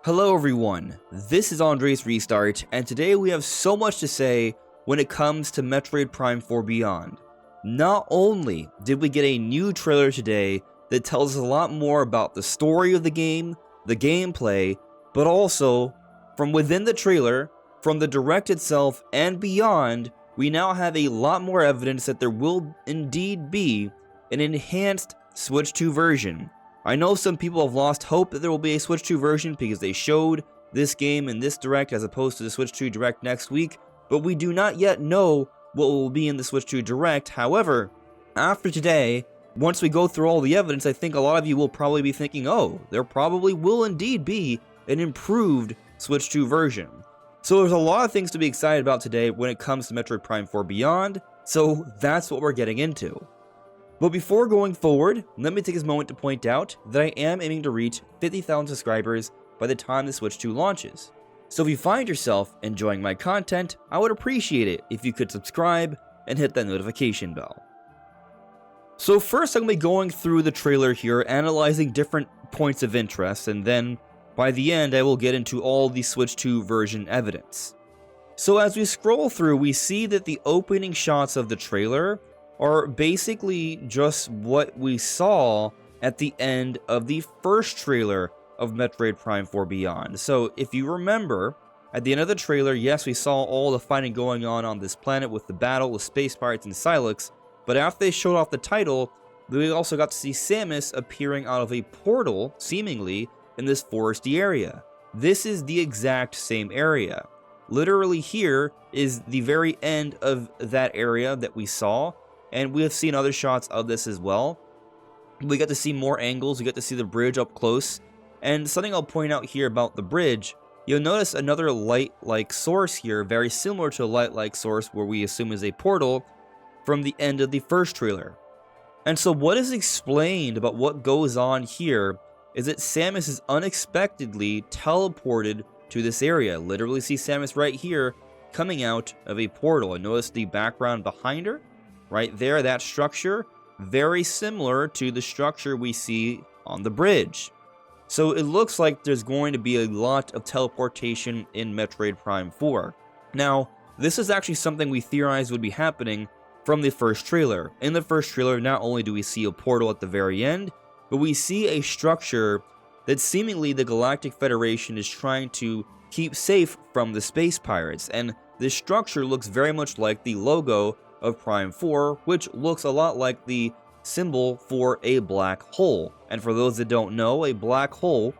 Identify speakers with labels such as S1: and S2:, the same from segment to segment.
S1: Hello everyone, this is AndresRestart, and today we have so much to say when it comes to Metroid Prime 4 Beyond. Not only did we get a new trailer today that tells us a lot more about the story of the game, the gameplay, but also, from within the trailer, from the direct itself and beyond, we now have a lot more evidence that there will indeed be an enhanced Switch 2 version. I know some people have lost hope that there will be a Switch 2 version because they showed this game in this Direct as opposed to the Switch 2 Direct next week, but we do not yet know what will be in the Switch 2 Direct. However, after today, once we go through all the evidence, I think a lot of you will probably be thinking, oh, there probably will indeed be an improved Switch 2 version. So there's a lot of things to be excited about today when it comes to Metroid Prime 4 Beyond, so that's what we're getting into. But before going forward, let me take this moment to point out that I am aiming to reach 50,000 subscribers by the time the Switch 2 launches. So if you find yourself enjoying my content, I would appreciate it if you could subscribe and hit that notification bell. So first I'm going to be going through the trailer here, analyzing different points of interest, and then by the end I will get into all the Switch 2 version evidence. So as we scroll through, we see that the opening shots of the trailer are basically just what we saw at the end of the first trailer of Metroid Prime 4 Beyond. So if you remember, at the end of the trailer, yes, we saw all the fighting going on this planet with the battle with space pirates and Silex, but after they showed off the title, we also got to see Samus appearing out of a portal, seemingly, in this foresty area. This is the exact same area. Literally here is the very end of that area that we saw, and we have seen other shots of this as well. We get to see more angles, we get to see the bridge up close. And something I'll point out here about the bridge, you'll notice another light-like source here, very similar to a light-like source where we assume is a portal from the end of the first trailer. And so what is explained about what goes on here is that Samus is unexpectedly teleported to this area. Literally see Samus right here coming out of a portal. And notice the background behind her? Right there, that structure, very similar to the structure we see on the bridge. So it looks like there's going to be a lot of teleportation in Metroid Prime 4. Now, this is actually something we theorized would be happening from the first trailer. In the first trailer, not only do we see a portal at the very end, but we see a structure that seemingly the Galactic Federation is trying to keep safe from the space pirates. And this structure looks very much like the logo of Prime 4, which looks a lot like the symbol for a black hole. And for those that don't know, a black hole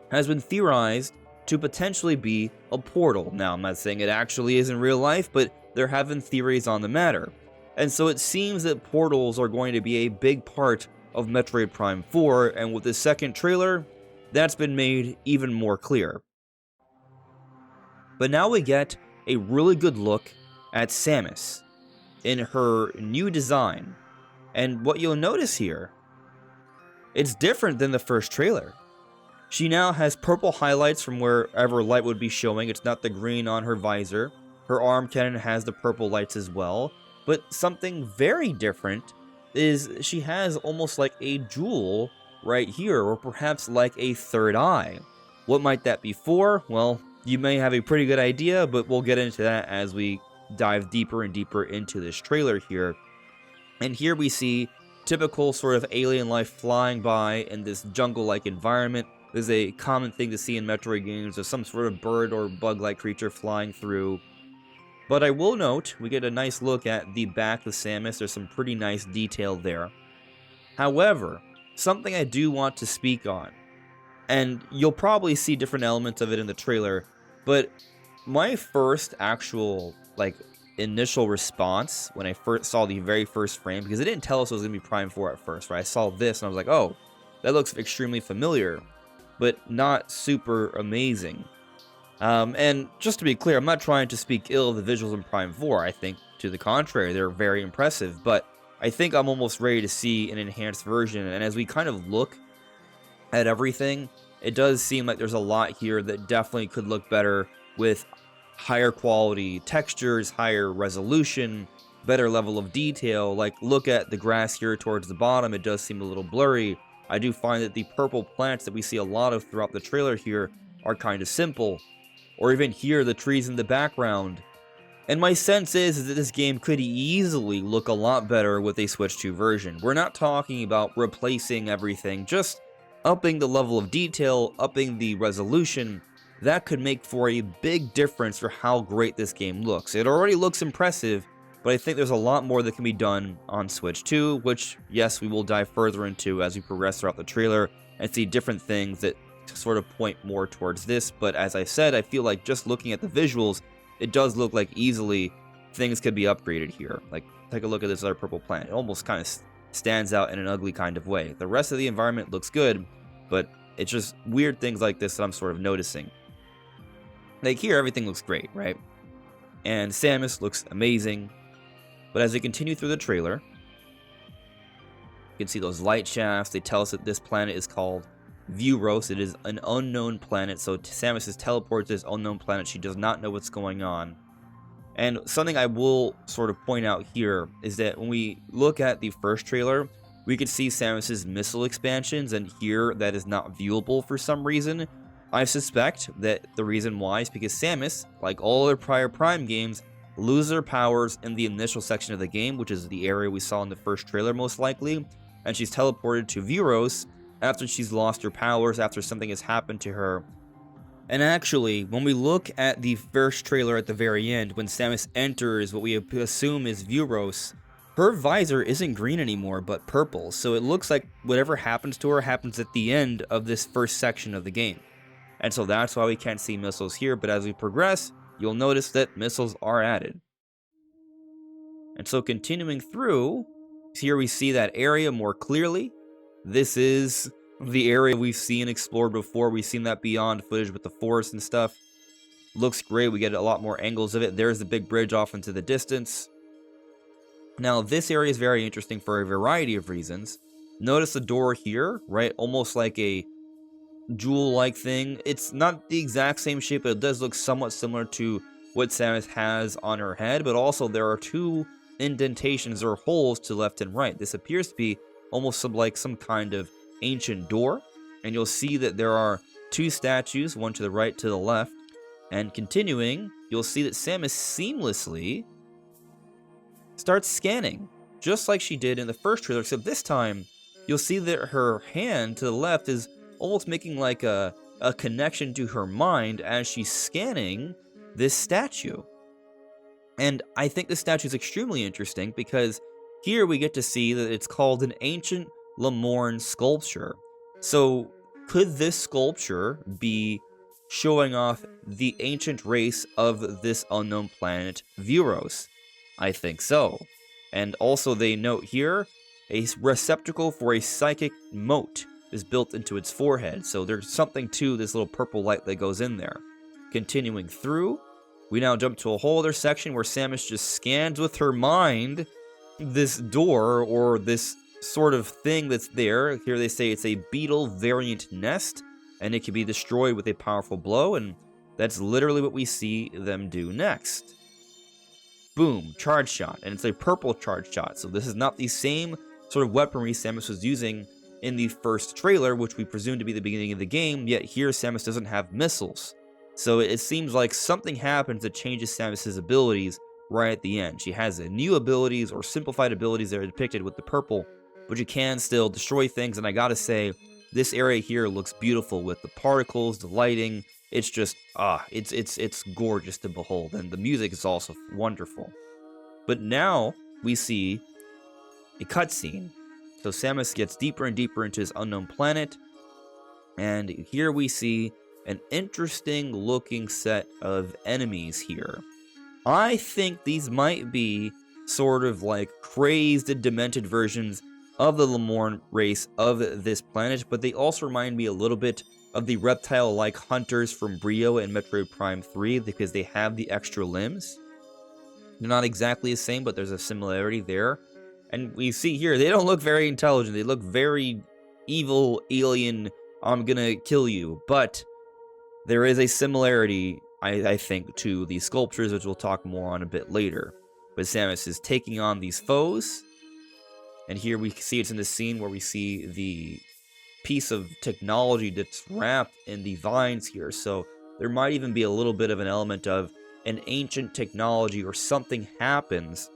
S1: has been theorized to potentially be a portal. Now, I'm not saying it actually is in real life, but there have been theories on the matter. And so it seems that portals are going to be a big part of Metroid Prime 4, and with the second trailer, that's been made even more clear. But now we get a really good look at Samus in her new design. And what you'll notice here, it's different than the first trailer. She now has purple highlights from wherever light would be showing. It's not the green on her visor. Her arm cannon has the purple lights as well. But something very different is she has almost like a jewel right here, or perhaps like a third eye. What might that be for? Well, you may have a pretty good idea, but we'll get into that as we dive deeper and deeper into this trailer here. And here we see typical sort of alien life flying by in this jungle-like environment. There's a common thing to see in Metroid games of some sort of bird or bug-like creature flying through. But I will note, we get a nice look at the back of Samus. There's some pretty nice detail there. However, something I do want to speak on, and you'll probably see different elements of it in the trailer, but my first actual initial response when I first saw the very first frame, because it didn't tell us it was going to be Prime 4 at first, right? I saw this and I was like, oh, that looks extremely familiar, but not super amazing. And just to be clear, I'm not trying to speak ill of the visuals in Prime 4. I think, to the contrary, they're very impressive, but I think I'm almost ready to see an enhanced version. And as we kind of look at everything, it does seem like there's a lot here that definitely could look better with higher quality textures, higher resolution, better level of detail. Like, look at the grass here towards the bottom, it does seem a little blurry. I do find that the purple plants that we see a lot of throughout the trailer here are kind of simple. Or even here, the trees in the background. And my sense is that this game could easily look a lot better with a Switch 2 version. We're not talking about replacing everything, just upping the level of detail, upping the resolution. That could make for a big difference for how great this game looks. It already looks impressive, but I think there's a lot more that can be done on Switch 2, which, yes, we will dive further into as we progress throughout the trailer and see different things that sort of point more towards this. But as I said, I feel like just looking at the visuals, it does look like easily things could be upgraded here. Like, take a look at this other purple plant. It almost kind of stands out in an ugly kind of way. The rest of the environment looks good, but it's just weird things like this that I'm sort of noticing. Like here, everything looks great, right? And Samus looks amazing. But as we continue through the trailer, you can see those light shafts. They tell us that this planet is called Viewros. It is an unknown planet, so Samus is teleported to this unknown planet. She does not know what's going on. And something I will sort of point out here is that when we look at the first trailer, we could see Samus's missile expansions, and here that is not viewable for some reason. I suspect that the reason why is because Samus, like all other prior Prime games, loses her powers in the initial section of the game, which is the area we saw in the first trailer most likely, and she's teleported to Viewros after she's lost her powers, after something has happened to her. And actually, when we look at the first trailer at the very end, when Samus enters what we assume is Viewros, her visor isn't green anymore, but purple, so it looks like whatever happens to her happens at the end of this first section of the game. And so that's why we can't see missiles here, but as we progress, you'll notice that missiles are added. And so continuing through, here we see that area more clearly. This is the area we've seen explored before. We've seen that beyond footage with the forest and stuff. Looks great. We get a lot more angles of it. There's the big bridge off into the distance. Now, this area is very interesting for a variety of reasons. Notice the door here, right? Almost like a jewel-like thing. It's not the exact same shape, but it does look somewhat similar to what Samus has on her head. But also, there are two indentations or holes to left and right. This appears to be almost like some kind of ancient door, and you'll see that there are two statues, one to the right, to the left. And continuing, you'll see that Samus seamlessly starts scanning, just like she did in the first trailer, except this time, you'll see that her hand to the left is almost making like a connection to her mind as she's scanning this statue. And I think this statue is extremely interesting because here we get to see that it's called an ancient Lamorn sculpture. So could this sculpture be showing off the ancient race of this unknown planet, Viewros? I think so. And also they note here, a receptacle for a psychic mote is built into its forehead. So there's something to this little purple light that goes in there. Continuing through, we now jump to a whole other section where Samus just scans with her mind this door, or this sort of thing that's there. Here they say it's a beetle variant nest, and it can be destroyed with a powerful blow, and that's literally what we see them do next. Boom, charge shot, and it's a purple charge shot, so this is not the same sort of weaponry Samus was using in the first trailer, which we presume to be the beginning of the game, yet here Samus doesn't have missiles. So it seems like something happens that changes Samus's abilities right at the end. She has new abilities or simplified abilities that are depicted with the purple, but you can still destroy things, and I gotta say, this area here looks beautiful with the particles, the lighting. It's just, it's gorgeous to behold, and the music is also wonderful. But now we see a cutscene. So Samus gets deeper and deeper into this unknown planet, and here we see an interesting looking set of enemies here. I think these might be sort of like crazed and demented versions of the Lamorn race of this planet, but they also remind me a little bit of the reptile-like hunters from Brio and Metroid Prime 3 because they have the extra limbs. They're not exactly the same, but there's a similarity there. And we see here, they don't look very intelligent. They look very evil, alien, I'm gonna kill you. But there is a similarity, I think, to the sculptures, which we'll talk more on a bit later. But Samus is taking on these foes. And here we see it's in the scene where we see the piece of technology that's wrapped in the vines here. So there might even be a little bit of an element of an ancient technology or something happens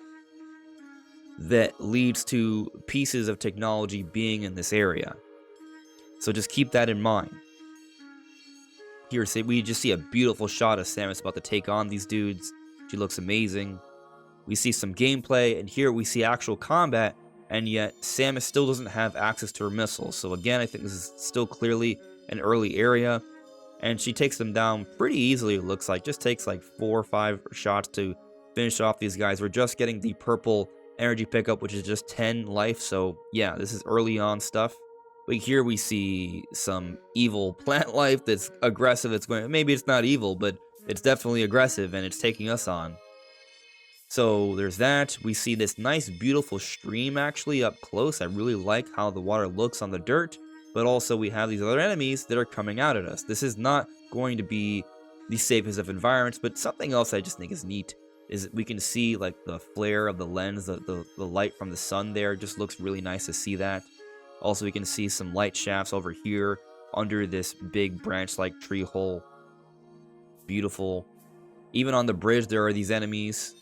S1: that leads to pieces of technology being in this area. So just keep that in mind. Here we just see a beautiful shot of Samus about to take on these dudes. She looks amazing. We see some gameplay, and here we see actual combat, and yet Samus still doesn't have access to her missiles. So again, I think this is still clearly an early area, and she takes them down pretty easily, it looks like. Just takes like 4 or 5 shots to finish off these guys. We're just getting the purple energy pickup, which is just 10 life, so yeah, this is early on stuff. But here we see some evil plant life that's aggressive. It's going, maybe it's not evil, but it's definitely aggressive, and it's taking us on. So there's that. We see this nice, beautiful stream actually up close. I really like how the water looks on the dirt, but also we have these other enemies that are coming out at us. This is not going to be the safest of environments, but something else I just think is neat is we can see like the flare of the lens, the light from the sun there. It just looks really nice to see that. Also, we can see some light shafts over here under this big branch-like tree hole. Beautiful. Even on the bridge, there are these enemies.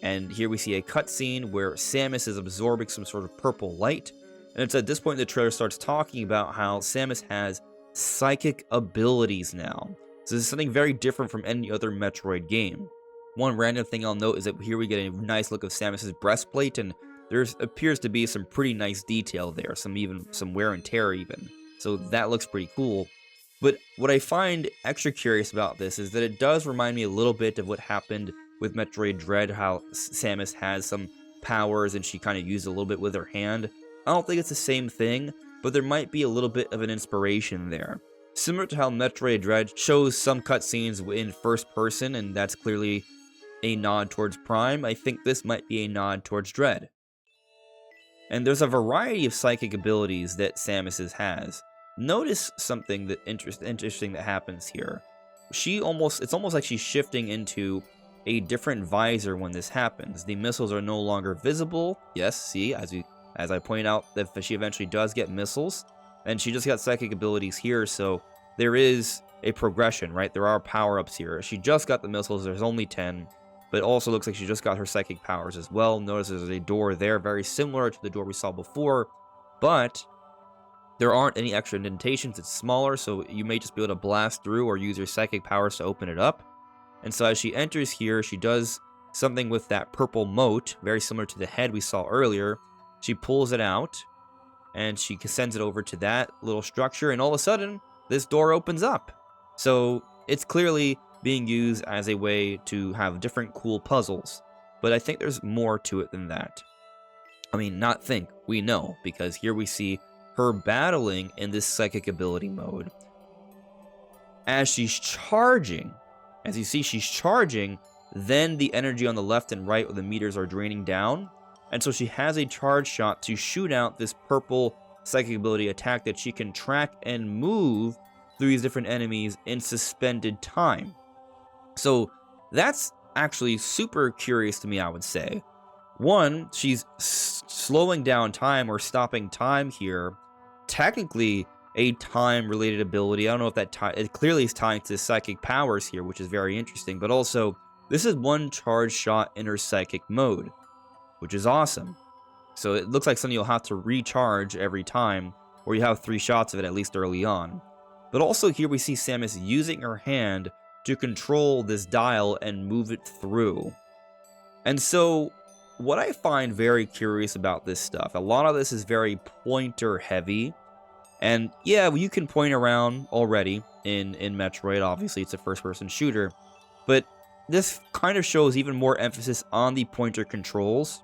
S1: And here we see a cutscene where Samus is absorbing some sort of purple light. And it's at this point the trailer starts talking about how Samus has psychic abilities now. So this is something very different from any other Metroid game. One random thing I'll note is that here we get a nice look of Samus's breastplate, and there appears to be some pretty nice detail there, some wear and tear even. So that looks pretty cool. But what I find extra curious about this is that it does remind me a little bit of what happened with Metroid Dread, how Samus has some powers and she kind of used a little bit with her hand. I don't think it's the same thing, but there might be a little bit of an inspiration there. Similar to how Metroid Dread shows some cutscenes in first person, and that's clearly a nod towards Prime, I think this might be a nod towards Dread. And there's a variety of psychic abilities that Samus has. Notice something that interesting that happens here. It's almost like she's shifting into a different visor when this happens. The missiles are no longer visible. Yes, see, as I point out, that she eventually does get missiles, and she just got psychic abilities here, so there is a progression, right? There are power-ups here. She just got the missiles, there's only 10, but it also looks like she just got her psychic powers as well. Notice there's a door there, very similar to the door we saw before, but there aren't any extra indentations. It's smaller, so you may just be able to blast through or use your psychic powers to open it up. And so as she enters here, she does something with that purple mote, very similar to the head we saw earlier. She pulls it out, and she sends it over to that little structure, and all of a sudden, this door opens up. So it's clearly being used as a way to have different cool puzzles. But I think there's more to it than that. I mean, not think, we know, because here we see her battling in this psychic ability mode. As she's charging, as you see she's charging, then the energy on the left and right of the meters are draining down, and so she has a charge shot to shoot out this purple psychic ability attack that she can track and move through these different enemies in suspended time. So that's actually super curious to me, I would say. One, she's slowing down time or stopping time here. Technically a time-related ability. I don't know if it clearly is tied to psychic powers here, which is very interesting. But also, this is one charge shot in her psychic mode, which is awesome. So it looks like something you'll have to recharge every time, or you have 3 shots of it at least early on. But also here we see Samus using her hand to control this dial and move it through. And so what I find very curious about this stuff, a lot of this is very pointer heavy. And yeah, you can point around already in Metroid. Obviously, it's a first-person shooter. But this kind of shows even more emphasis on the pointer controls.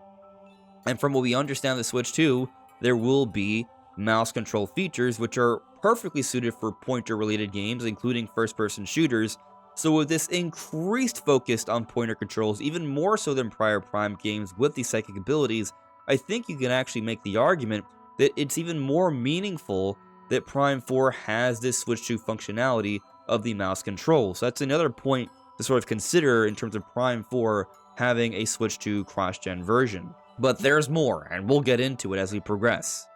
S1: And from what we understand the Switch 2, there will be mouse control features which are perfectly suited for pointer-related games, including first-person shooters. So with this increased focus on pointer controls, even more so than prior Prime games with these psychic abilities, I think you can actually make the argument that it's even more meaningful that Prime 4 has this Switch 2 functionality of the mouse control. So that's another point to sort of consider in terms of Prime 4 having a Switch 2 cross-gen version. But there's more, and we'll get into it as we progress.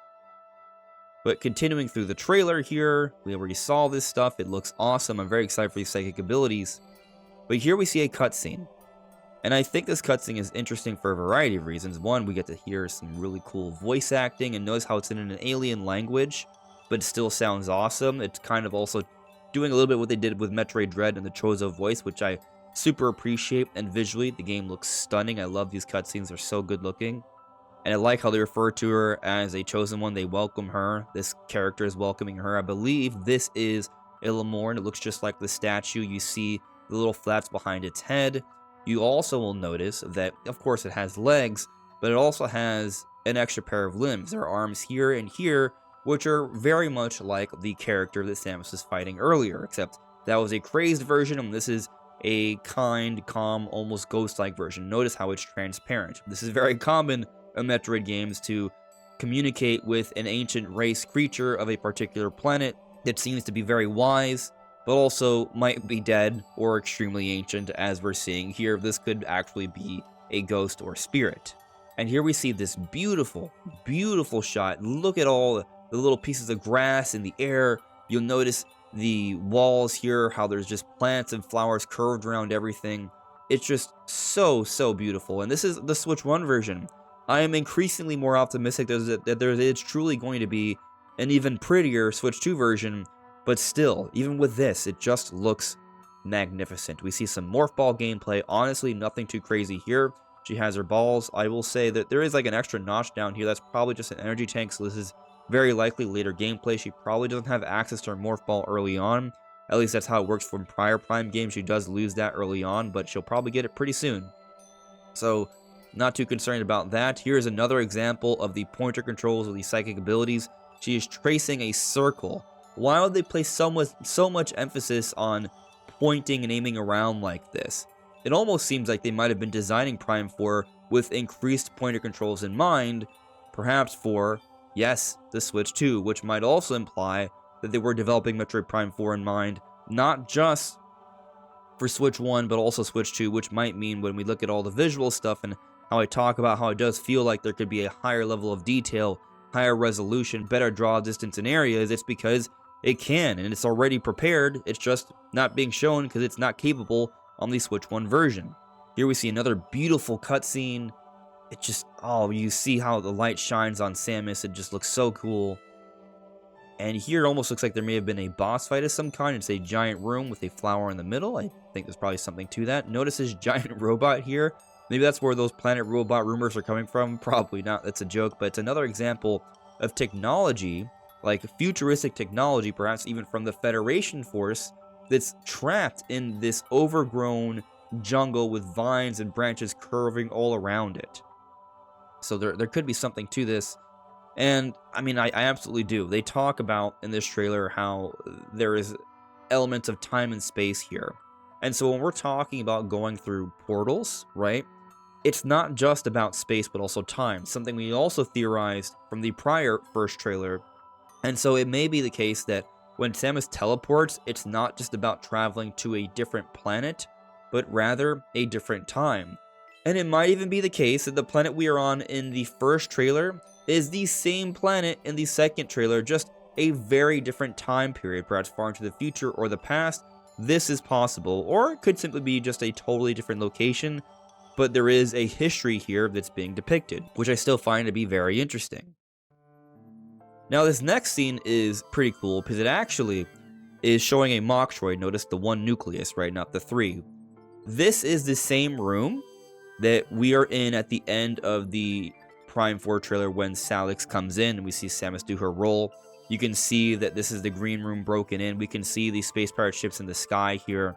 S1: But continuing through the trailer here, we already saw this stuff. It looks awesome. I'm very excited for these psychic abilities. But here we see a cutscene. And I think this cutscene is interesting for a variety of reasons. One, we get to hear some really cool voice acting, and notice how it's in an alien language, but it still sounds awesome. It's kind of also doing a little bit what they did with Metroid Dread and the Chozo voice, which I super appreciate, and visually, the game looks stunning. I love these cutscenes. They're so good looking. And I like how they refer to her as a chosen one. They welcome her. This character is welcoming her. I believe this is a Lamorn. It looks just like the statue. You see the little flaps behind its head. You also will notice that, of course, it has legs, but it also has an extra pair of limbs. There are arms here and here, which are very much like the character that Samus was fighting earlier, except that was a crazed version, and this is a kind, calm, almost ghost-like version. Notice how it's transparent. This is very common in Metroid games to communicate with an ancient race creature of a particular planet that seems to be very wise, but also might be dead or extremely ancient, as we're seeing here. This could actually be a ghost or spirit. And here we see this beautiful, beautiful shot. Look at all the little pieces of grass in the air. You'll notice the walls here, how there's just plants and flowers curved around everything. It's just so, so beautiful. And this is the Switch 1 version. I am increasingly more optimistic that there is truly going to be an even prettier Switch 2 version, but still, even with this, it just looks magnificent. We see some Morph Ball gameplay. Honestly, nothing too crazy here. She has her balls. I will say that there is like an extra notch down here. That's probably just an energy tank, so this is very likely later gameplay. She probably doesn't have access to her Morph Ball early on. At least that's how it works from prior Prime games. She does lose that early on, but she'll probably get it pretty soon. So, not too concerned about that. Here's another example of the pointer controls of the psychic abilities. She is tracing a circle. Why would they place so much emphasis on pointing and aiming around like this? It almost seems like they might have been designing Prime 4 with increased pointer controls in mind, perhaps for, yes, the Switch 2, which might also imply that they were developing Metroid Prime 4 in mind, not just for Switch 1, but also Switch 2, which might mean when we look at all the visual stuff and how I talk about how it does feel like there could be a higher level of detail, higher resolution, better draw distance in areas, it's because it can, and it's already prepared. It's just not being shown because it's not capable on the Switch 1 version. Here we see another beautiful cutscene. It just, oh, you see how the light shines on Samus. It just looks so cool. And here it almost looks like there may have been a boss fight of some kind. It's a giant room with a flower in the middle. I think there's probably something to that. Notice this giant robot here. Maybe that's where those Planet Robot rumors are coming from. Probably not. That's a joke. But it's another example of technology, like futuristic technology, perhaps even from the Federation Force, that's trapped in this overgrown jungle with vines and branches curving all around it. So there could be something to this. And, I mean, I absolutely do. They talk about, in this trailer, how there is elements of time and space here. And so when we're talking about going through portals, right, it's not just about space, but also time. Something we also theorized from the prior first trailer. And so it may be the case that when Samus teleports, it's not just about traveling to a different planet, but rather a different time. And it might even be the case that the planet we are on in the first trailer is the same planet in the second trailer, just a very different time period, perhaps far into the future or the past. This is possible, or it could simply be just a totally different location, but there is a history here that's being depicted, which I still find to be very interesting. Now, this next scene is pretty cool because it actually is showing a Mochtroid. Notice the one nucleus, right, not the three. This is the same room that we are in at the end of the Prime 4 trailer when Salix comes in and we see Samus do her role. You can see that this is the green room broken in. We can see the space pirate ships in the sky here.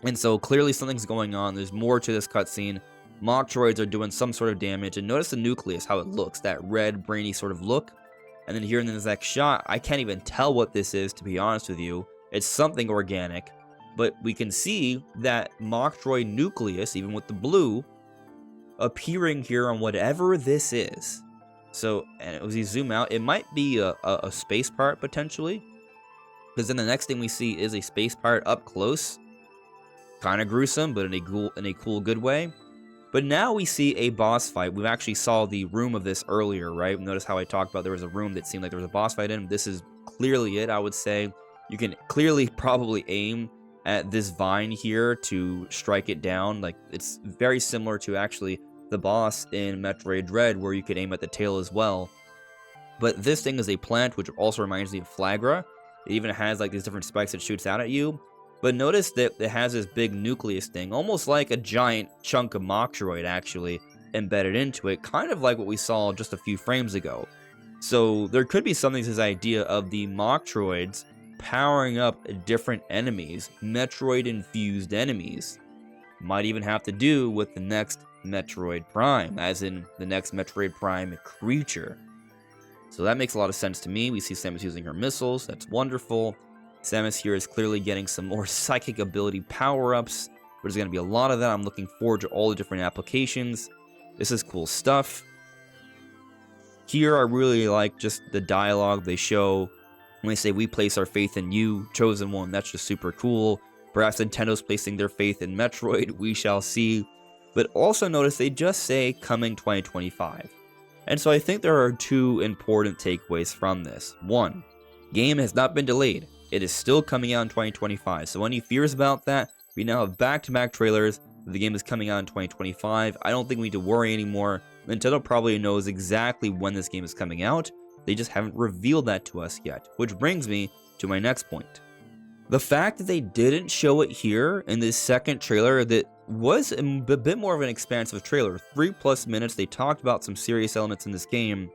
S1: And so clearly something's going on. There's more to this cutscene. Mochtroids are doing some sort of damage. And notice the nucleus, how it looks, that red, brainy sort of look. And then here in this next shot, I can't even tell what this is, to be honest with you. It's something organic. But we can see that Mochtroid nucleus, even with the blue, appearing here on whatever this is. So, and as you zoom out, it might be a space pirate, potentially. Because then the next thing we see is a space pirate up close. kind of gruesome, but in a cool good way. But now we see a boss fight. We actually saw the room of this earlier, right? Notice how I talked about there was a room that seemed like there was a boss fight in. This is clearly it, I would say. You can clearly probably aim at this vine here to strike it down. Like, it's very similar to actually the boss in Metroid Dread, where you could aim at the tail as well. But this thing is a plant, which also reminds me of Flagra. It even has like these different spikes that shoots out at you. But notice that it has this big nucleus thing, almost like a giant chunk of Mochtroid actually embedded into it, kind of like what we saw just a few frames ago. So there could be something to this idea of the Mochtroids powering up different enemies, Metroid-infused enemies. Might even have to do with the next Metroid Prime, as in the next Metroid Prime creature. So that makes a lot of sense to me. We see Samus using her missiles, that's wonderful. Samus here is clearly getting some more psychic ability power-ups. There's going to be a lot of that. I'm looking forward to all the different applications. This is cool stuff. Here I really like just the dialogue they show. When they say, "We place our faith in you, chosen one," that's just super cool. Perhaps Nintendo's placing their faith in Metroid, we shall see. But also notice they just say, "coming 2025." And so I think there are two important takeaways from this. One, game has not been delayed. It is still coming out in 2025, so any fears about that, we now have back-to-back trailers. The game is coming out in 2025. I don't think we need to worry anymore. Nintendo probably knows exactly when this game is coming out. They just haven't revealed that to us yet, which brings me to my next point. The fact that they didn't show it here in this second trailer that was a bit more of an expansive trailer, 3+ minutes, they talked about some serious elements in this game.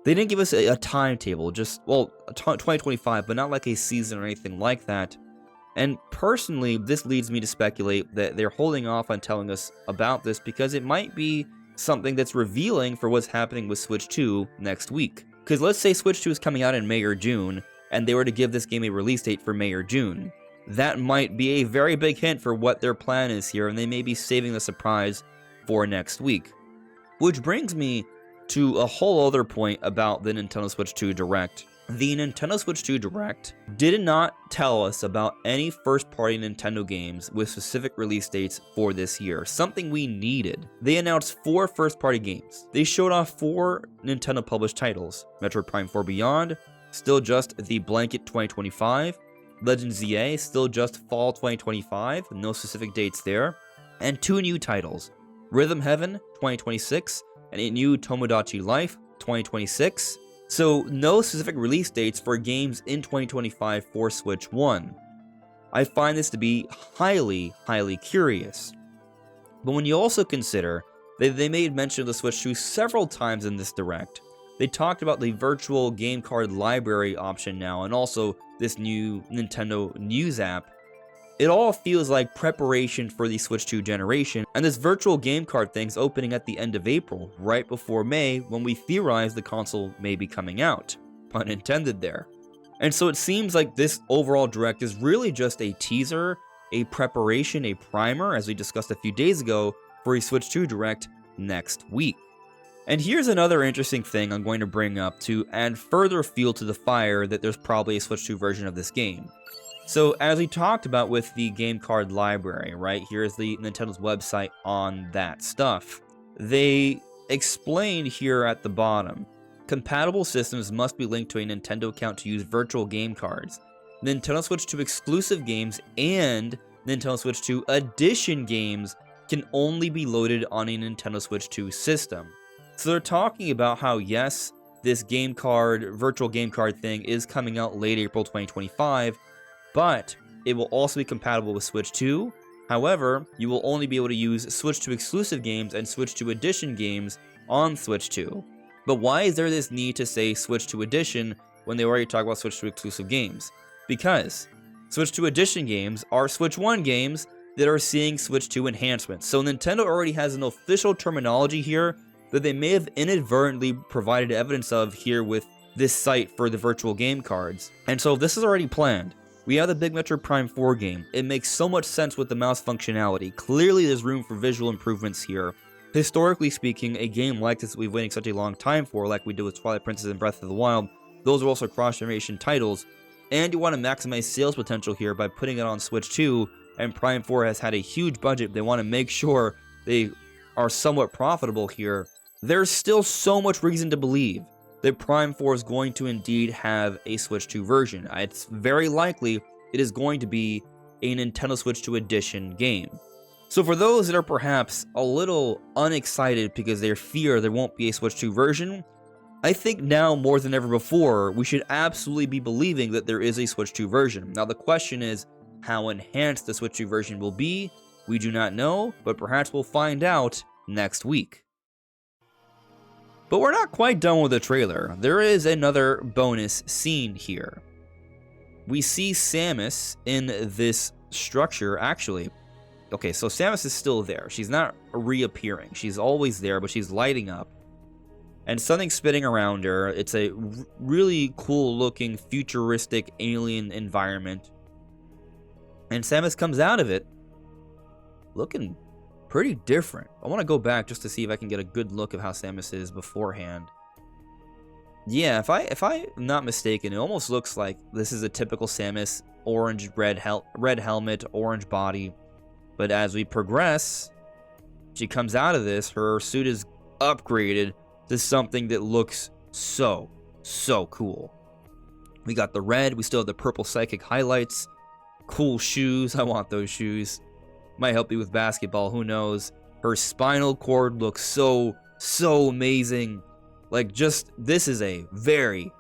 S1: They didn't give us a timetable, just, well, 2025, but not like a season or anything like that. And personally, this leads me to speculate that they're holding off on telling us about this because it might be something that's revealing for what's happening with Switch 2 next week. Because let's say Switch 2 is coming out in May or June, and they were to give this game a release date for May or June. That might be a very big hint for what their plan is here, and they may be saving the surprise for next week. Which brings me to a whole other point about the Nintendo Switch 2 Direct. The Nintendo Switch 2 Direct did not tell us about any first-party Nintendo games with specific release dates for this year, something we needed. They announced 4 first-party games. They showed off 4 Nintendo-published titles: Metroid Prime 4 Beyond, still just the blanket 2025, Legend ZA, still just fall 2025, no specific dates there, and 2 new titles, Rhythm Heaven 2026, and a new Tomodachi Life 2026. So no specific release dates for games in 2025 for Switch 1. I find this to be highly curious. But when you also consider that they made mention of the Switch 2 several times in this Direct, they talked about the virtual game card library option now, and also this new Nintendo News app. It all feels like preparation for the Switch 2 generation, and this virtual game card thing's opening at the end of April, right before May, when we theorize the console may be coming out. Pun intended there. And so it seems like this overall Direct is really just a teaser, a preparation, a primer, as we discussed a few days ago, for a Switch 2 Direct next week. And here's another interesting thing I'm going to bring up to add further fuel to the fire that there's probably a Switch 2 version of this game. So as we talked about with the game card library, right, here's the Nintendo's website on that stuff. They explained here at the bottom, compatible systems must be linked to a Nintendo account to use virtual game cards. Nintendo Switch 2 exclusive games and Nintendo Switch 2 Edition games can only be loaded on a Nintendo Switch 2 system. So they're talking about how, yes, this game card, virtual game card thing is coming out late April 2025, but it will also be compatible with Switch 2. However, you will only be able to use Switch 2 exclusive games and Switch 2 Edition games on Switch 2. But why is there this need to say Switch 2 Edition when they already talk about Switch 2 exclusive games? Because Switch 2 Edition games are Switch 1 games that are seeing Switch 2 enhancements. So Nintendo already has an official terminology here that they may have inadvertently provided evidence of here with this site for the virtual game cards. And so if this is already planned, we have the big Metroid Prime 4 game. It makes so much sense with the mouse functionality. Clearly there's room for visual improvements here. Historically speaking, a game like this that we've waiting such a long time for, like we did with Twilight Princess and Breath of the Wild, those are also cross-generation titles. And you want to maximize sales potential here by putting it on Switch 2 and Prime 4 has had a huge budget, they want to make sure they are somewhat profitable here, there's still so much reason to believe that Prime 4 is going to indeed have a Switch 2 version. It's very likely it is going to be a Nintendo Switch 2 Edition game. So for those that are perhaps a little unexcited because they fear there won't be a Switch 2 version, I think now more than ever before, we should absolutely be believing that there is a Switch 2 version. Now the question is how enhanced the Switch 2 version will be. We do not know, but perhaps we'll find out next week. But we're not quite done with the trailer. There is another bonus scene here. We see Samus in this structure, actually. Okay, so Samus is still there. She's not reappearing. She's always there, but she's lighting up. And something's spinning around her. It's a really cool-looking, futuristic alien environment. And Samus comes out of it looking pretty different. I want to go back just to see if I can get a good look of how Samus is beforehand. Yeah, if I'm not mistaken, it almost looks like this is a typical Samus, red helmet, orange body. But as we progress, she comes out of this, her suit is upgraded to something that looks so cool. We got the red, we still have the purple psychic highlights, cool shoes, I want those shoes. Might help you with basketball, who knows. Her spinal cord looks so amazing. Like, just, this is a very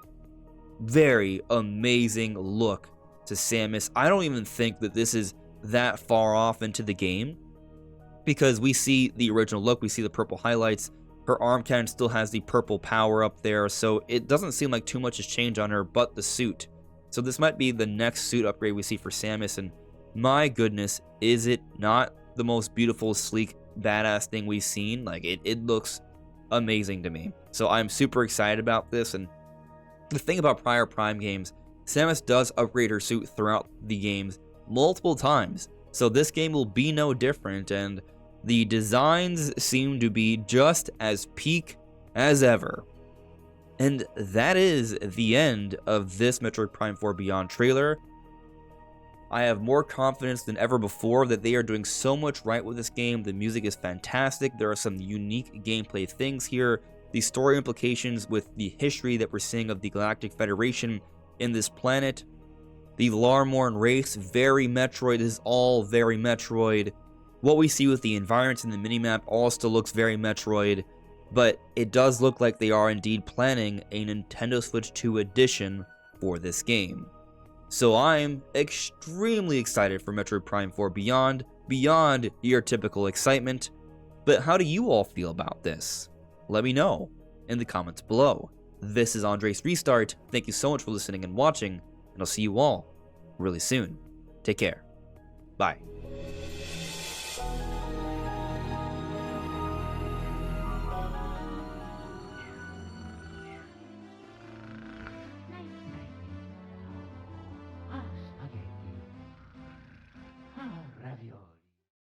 S1: amazing look to Samus. I don't even think that this is that far off into the game, because we see the original look, we see the purple highlights. Her arm cannon still has the purple power up there, so it doesn't seem like too much has changed on her but the suit. So this might be the next suit upgrade we see for Samus, and my goodness, is it not the most beautiful, sleek, badass thing we've seen? Like, it looks amazing to me. So I'm super excited about this, and the thing about prior Prime games, Samus does upgrade her suit throughout the games multiple times. So this game will be no different, and the designs seem to be just as peak as ever. And that is the end of this Metroid Prime 4 Beyond trailer. I have more confidence than ever before that they are doing so much right with this game. The music is fantastic. There are some unique gameplay things here. The story implications with the history that we're seeing of the Galactic Federation in this planet. The Lamorn race, very Metroid. This is all very Metroid. What we see with the environments and the minimap all still looks very Metroid. But it does look like they are indeed planning a Nintendo Switch 2 edition for this game. So I'm extremely excited for Metroid Prime 4 beyond your typical excitement. But how do you all feel about this? Let me know in the comments below. This is AndresRestart. Thank you so much for listening and watching, and I'll see you all really soon. Take care. Bye.